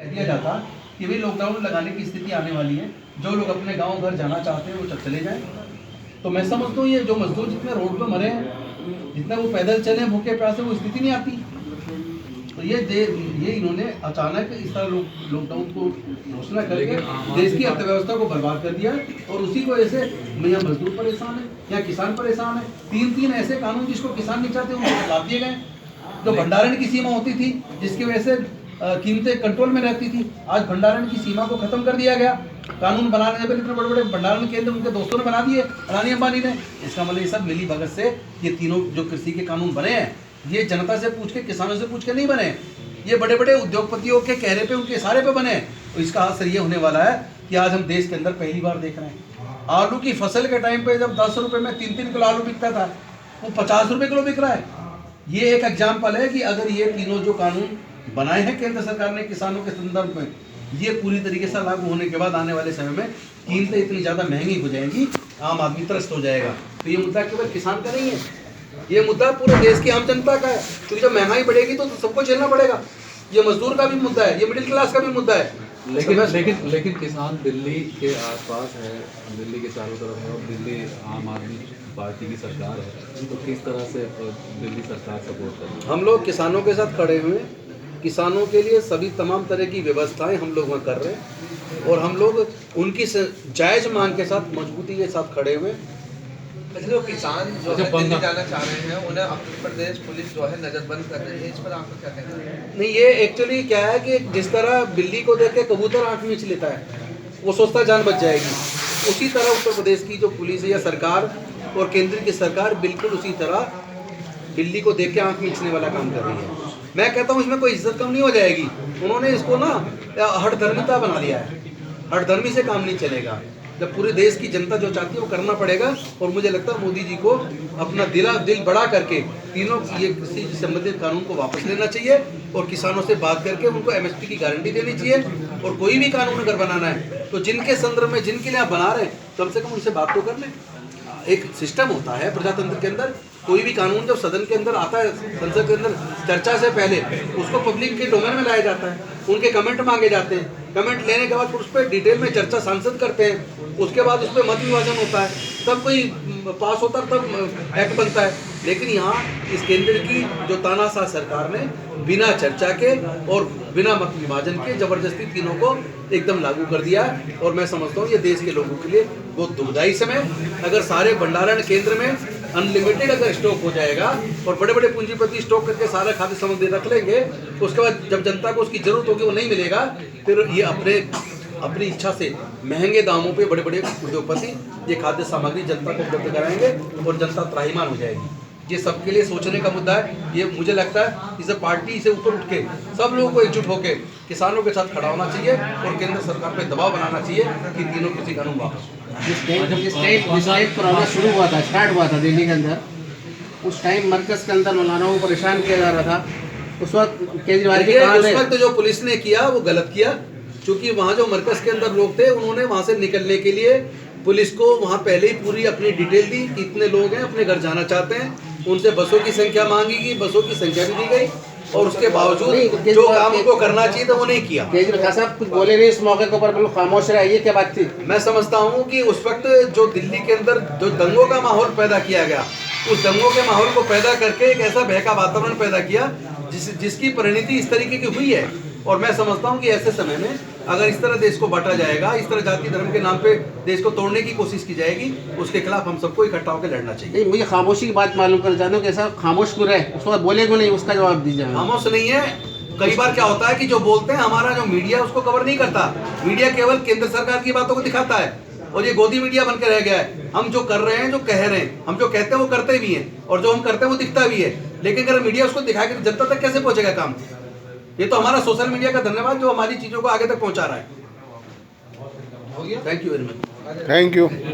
दिया जाता कि भाई लॉकडाउन लगाने की स्थिति आने वाली है, जो लोग अपने गांव घर जाना चाहते हैं वो चले जाएं। तो मैं समझता हूँ ये जो मजदूर जितने रोड पे मरे हैं, जितना वो पैदल चले भूखे प्यासे, वो स्थिति नहीं आती। तो ये इन्होंने अचानक इस तरह लॉकडाउन को घोषणा करके देश की अर्थव्यवस्था को बर्बाद कर दिया। और उसी को ऐसे यहाँ मजदूर परेशान है, यहाँ किसान परेशान है। तीन ऐसे कानून जिसको किसान नहीं चाहते उनको बदला दिए गए। जो भंडारण की सीमा होती थी, जिसकी वजह से कीमतें कंट्रोल में रहती थी, आज भंडारण की सीमा को खत्म कर दिया गया। कानून बनाने से पहले इतने बड़े बड़े भंडारण केंद्र उनके दोस्तों ने बना दिए, अडानी अंबानी ने। इसका मतलब ये सब मिली भगत से ये तीनों जो कृषि के कानून बने हैं, ये जनता से पूछ के, किसानों से पूछ के नहीं बने। ये बड़े बड़े उद्योगपतियों के कहने पे, उनके इशारे पे बने। तो इसका असर ये होने वाला है कि आज हम देश के अंदर पहली बार देख रहे हैं, आलू की फसल के टाइम पे जब 10 रुपये में 3 किलो आलू बिकता था, वो 50 रुपये किलो बिक रहा है। ये एक एग्जाम्पल है कि अगर ये तीनों जो कानून बनाए हैं केंद्र सरकार ने किसानों के संदर्भ में, ये पूरी तरीके से लागू होने के बाद आने वाले समय में कीमतें इतनी ज़्यादा महंगी हो जाएंगी, आम आदमी त्रस्त हो जाएगा। तो ये मुद्दा केवल किसान का नहीं है, ये मुद्दा पूरे देश की आम जनता का है। क्योंकि जब महंगाई बढ़ेगी तो सबको झेलना पड़ेगा। ये मजदूर का भी मुद्दा है, ये मिडिल क्लास का भी मुद्दा है। लेकिन किसान दिल्ली के आसपास है, दिल्ली के चारों तरफ है, और दिल्ली आम आदमी पार्टी की सरकार है, तो किस तरह से दिल्ली सरकार सपोर्ट कर रही है? हम लोग किसानों के साथ खड़े हुए हैं, किसानों के लिए सभी तमाम तरह की व्यवस्थाएं हम लोग वहाँ कर रहे हैं, और हम लोग उनकी जायज़ मांग के साथ मजबूती के साथ खड़े हुए हैं। जो किसान जो है दिल्ली जाना चाह रहे हैं, उन्हें उत्तर प्रदेश पुलिस जो है नजरबंद कर रही है, इस पर आपका क्या कहना है? नहीं, ये एक्चुअली क्या है कि जिस तरह बिल्ली को देख के कबूतर आँख मींच लेता है, वो सोचता जान बच जाएगी, उसी तरह उत्तर प्रदेश की जो पुलिस है या सरकार और केंद्र की सरकार बिल्कुल उसी तरह बिल्ली को देख के आँख मींचने वाला काम कर रही है। मैं कहता हूँ इसमें कोई इज्जत कम नहीं हो जाएगी। उन्होंने इसको ना हठधर्मिता बना लिया है, हठधर्मी से काम नहीं चलेगा। जब पूरे देश की जनता जो चाहती है वो करना पड़ेगा। और मुझे लगता है मोदी जी को अपना दिल बड़ा करके तीनों ये कृषि से संबंधित कानून को वापस लेना चाहिए, और किसानों से बात करके उनको एमएसपी की गारंटी देनी चाहिए। और कोई भी कानून अगर बनाना है तो जिनके संदर्भ में, जिनके लिए आप बना रहे हैं, कम से कम उनसे बात तो कर लें। एक सिस्टम होता है प्रजातंत्र के अंदर, कोई भी कानून जब सदन के अंदर आता है, संसद के अंदर चर्चा से पहले उसको पब्लिक के डोमेन में लाया जाता है, उनके कमेंट मांगे जाते हैं, कमेंट लेने के बाद फिर उस पर डिटेल में चर्चा सांसद करते हैं, उसके बाद उस पर मत विभाजन होता है, तब कोई पास होता है, तब एक्ट बनता है। लेकिन यहाँ इस केंद्र की जो तानाशाह सरकार ने बिना चर्चा के और बिना मत विभाजन के जबरदस्ती तीनों को एकदम लागू कर दिया है। और मैं समझता हूँ ये देश के लोगों के लिए बहुत दुखदायी समय। अगर सारे भंडारण केंद्र में अनलिमिटेड अगर स्टॉक हो जाएगा और बड़े बड़े पूंजीपति स्टॉक करके सारा खाद्य सामग्री रख लेंगे, उसके बाद जब जनता को उसकी जरूरत होगी वो नहीं मिलेगा, फिर ये अपनी इच्छा से महंगे दामों पे बड़े बड़े उद्योगपति ये खाद्य सामग्री जनता को उपलब्ध कराएंगे और जनता त्राहिमाम हो जाएगी। ये सबके लिए सोचने का मुद्दा है। ये मुझे लगता है इसे पार्टी से ऊपर उठ के सब लोगों को एकजुट होकर किसानों के साथ खड़ा होना चाहिए और केंद्र सरकार पे दबाव बनाना चाहिए कि तीनों कृषि कानून वापस। जिस टाइम कोरोना शुरू हुआ था, स्टार्ट हुआ था दिल्ली के अंदर, उस टाइम मरकज के अंदर मौलानाओं को परेशान किया जा रहा था। उस वक्त केजरीवाल जी उस वक्त जो पुलिस ने किया वो गलत किया, क्योंकि वहाँ जो मरकज के अंदर लोग थे उन्होंने वहाँ से निकलने के लिए पुलिस को वहाँ पहले ही पूरी अपनी डिटेल दी कि इतने लोग हैं अपने घर जाना चाहते हैं, उनसे बसों की संख्या मांगी गई, बसों की संख्या भी दी गई, और उसके बावजूद जो काम उनको करना चाहिए था वो नहीं किया। केजरीवाल साहब कुछ बोले नहीं इस मौके के ऊपर, बिल्कुल खामोश रहे, ये क्या बात थी? मैं समझता हूँ कि उस वक्त जो दिल्ली के अंदर जो दंगों का माहौल पैदा किया गया, उस दंगों के माहौल को पैदा करके एक ऐसा बहका वातावरण पैदा किया जिसकी परिणति इस तरीके की हुई है। और मैं समझता हूँ कि ऐसे समय में अगर इस तरह देश को बांटा जाएगा, इस तरह जाति धर्म के नाम पे देश को तोड़ने की कोशिश की जाएगी, उसके खिलाफ हम सबको इकट्ठा होकर लड़ना चाहिए। मुझे खामोशी की बात मालूम करना चाहता हूँ कि ऐसा खामोश क्यों रहे, उस वक्त बोले क्यों नहीं, उसका जवाब दीजिए। खामोश नहीं है। कई बार क्या होता है कि जो बोलते हैं हमारा जो मीडिया उसको कवर नहीं करता। मीडिया केवल केंद्र सरकार की बातों को दिखाता है और ये गोदी मीडिया बन के रह गया है। हम जो कर रहे हैं, जो कह रहे हैं, हम जो कहते हैं वो करते भी हैं, और जो हम करते हैं वो दिखता भी है। लेकिन अगर मीडिया उसको दिखाएगा तो जनता तक कैसे पहुंचेगा काम? ये तो हमारा सोशल मीडिया का धन्यवाद जो हमारी चीजों को आगे तक पहुंचा रहा है। Thank you very much. Thank you.